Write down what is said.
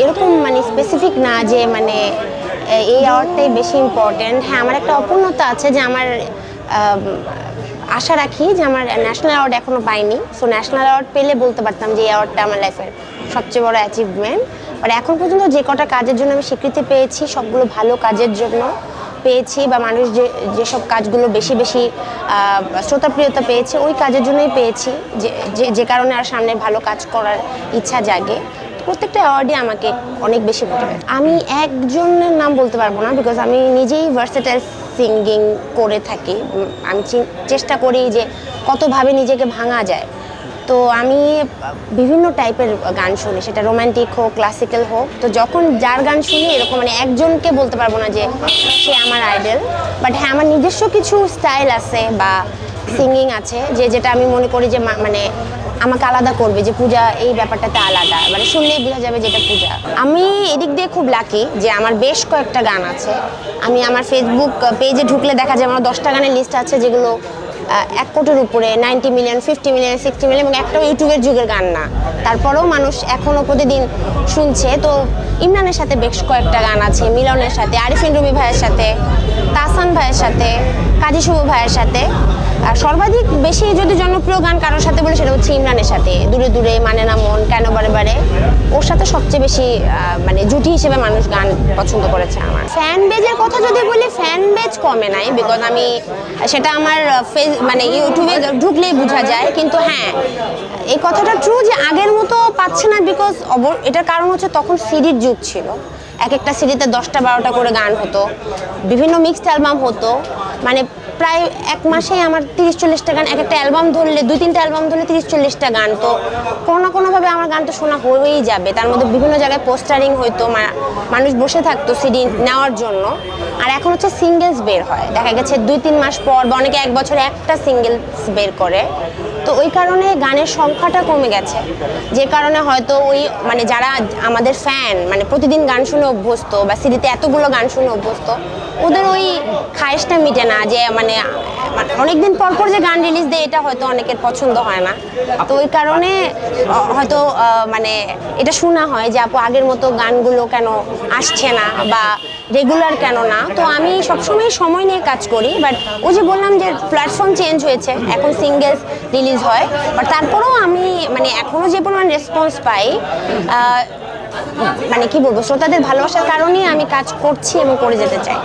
এরকম মানে স্পেসিফিক না যে মানে এই অ্যাওয়ার্ডটাই বেশি ইম্পর্টেন্ট। হ্যাঁ, আমার একটা অপূর্ণতা আছে যে আমার আশা রাখি যে আমার ন্যাশনাল অ্যাওয়ার্ড এখনও পাইনি। সো ন্যাশনাল অ্যাওয়ার্ড পেলে বলতে পারতাম যে এই অ্যাওয়ার্ডটা আমার লাইফের সবচেয়ে বড় অ্যাচিভমেন্ট। বাট এখন পর্যন্ত যে কটা কাজের জন্য আমি স্বীকৃতি পেয়েছি সবগুলো ভালো কাজের জন্য পেয়েছি, বা মানুষ যেসব কাজগুলো বেশি বেশি শ্রোতাপ্রিয়তা পেয়েছে ওই কাজের জন্যই পেয়েছি, যে কারণে আর সামনে ভালো কাজ করার ইচ্ছা জাগে। প্রত্যেকটা অ্যাওয়ার্ডই আমাকে অনেক বেশি মোটিভেট। আমি একজনের নাম বলতে পারবো না, বিকজ আমি নিজেই ভার্সেটাইল সিঙ্গিং করে থাকি। আমি চেষ্টা করি যে কতভাবে নিজেকে ভাঙা যায়। তো আমি বিভিন্ন টাইপের গান শুনি, সেটা রোমান্টিক হোক, ক্লাসিক্যাল হোক। তো যখন যার গান শুনি এরকম মানে একজনকে বলতে পারবো না যে সে আমার আইডল, বাট হ্যাঁ আমার নিজস্ব কিছু স্টাইল আছে বা সিঙ্গিং আছে যেটা আমি মনে করি যে মানে আমাকে আলাদা করবে, যে পূজা এই ব্যাপারটাতে আলাদা, মানে শুনলেই বোঝা যাবে যেটা পূজা। আমি এদিক দিয়ে খুব লাকি যে আমার বেশ কয়েকটা গান আছে। আমি আমার ফেসবুক পেজে ঢুকলে দেখা যায় আমার 10টা গানের লিস্ট আছে যেগুলো 1 কোটির উপরে, 90 মিলিয়ন, 50 মিলিয়ন, 60 মিলিয়ন, এবং একটাও ইউটিউবের যুগের গান না। তারপরেও মানুষ এখনও প্রতিদিন শুনছে। তো ইমরানের সাথে বেশ কয়েকটা গান আছে, মিলনের সাথে, আরিফিন রুমি ভাইয়ের সাথে, তাহসান ভাইয়ের সাথে, কাজী শুভ ভাইয়ের সাথে। আর সর্বাধিক বেশি যদি জনপ্রিয় গান কারোর সাথে বলে সেটা হচ্ছে ইমরানের সাথে, দূরে দূরে, মানে না মন, কেন বারে বারে। ওর সাথে সবচেয়ে বেশি মানে জুটি হিসেবে মানুষ গান পছন্দ করেছে। আমার ফ্যান বেজের কথা যদি বলি, ফ্যান বেজ কমে নাই, বিকজ আমি সেটা আমার মানে ইউটিউবে ঢুকলেই বোঝা যায়। কিন্তু হ্যাঁ, এই কথাটা ট্রু যে আগের মতো পাচ্ছে না, বিকজ এটার কারণ হচ্ছে তখন সিডির যুগ ছিল। এক একটা সিডিতে 10টা 12টা করে গান হতো, বিভিন্ন মিক্সড অ্যালবাম হতো। মানে প্রায় এক মাসেই আমার 30-40টা গান, এক একটা অ্যালবাম ধরলে 2-3টা অ্যালবাম ধরলে 30-40টা গান। তো কোনো না কোনোভাবে আমার গান তো শোনা হয়েই যাবে। তার মধ্যে বিভিন্ন জায়গায় পোস্টারিং হইতো, মানুষ বসে থাকতো সিডি নেওয়ার জন্য। আর এখন হচ্ছে সিঙ্গেলস বের হয়, দেখা গেছে 2-3 মাস পর, বা অনেকে 1 বছরে একটা সিঙ্গেলস বের করে। তো ওই কারণে গানের সংখ্যাটা কমে গেছে, যে কারণে হয়তো ওই মানে যারা আমাদের ফ্যান, মানে প্রতিদিন গান শুনে অভ্যস্ত বা সিডিতে এতগুলো গান শুনে অভ্যস্ত, ওদের ওই খায়েশটা মিটে না যে মানে অনেকদিন পর পর যে গান রিলিজ দেয় এটা হয়তো অনেকের পছন্দ হয় না। তো ওই কারণে হয়তো মানে এটা শোনা হয় যে আপু আগের মতো গানগুলো কেন আসছে না বা রেগুলার কেন না। তো আমি সবসময় সময় নিয়ে কাজ করি, বাট ওই যে বললাম যে প্ল্যাটফর্ম চেঞ্জ হয়েছে, এখন সিঙ্গেলস রিলিজ হয়। বাট তারপরেও আমি মানে এখনও যে পরিমাণ রেসপন্স পাই, মানে কি বলবো, শ্রোতাদের ভালোবাসার কারণেই আমি কাজ করছি এবং করে যেতে চাই।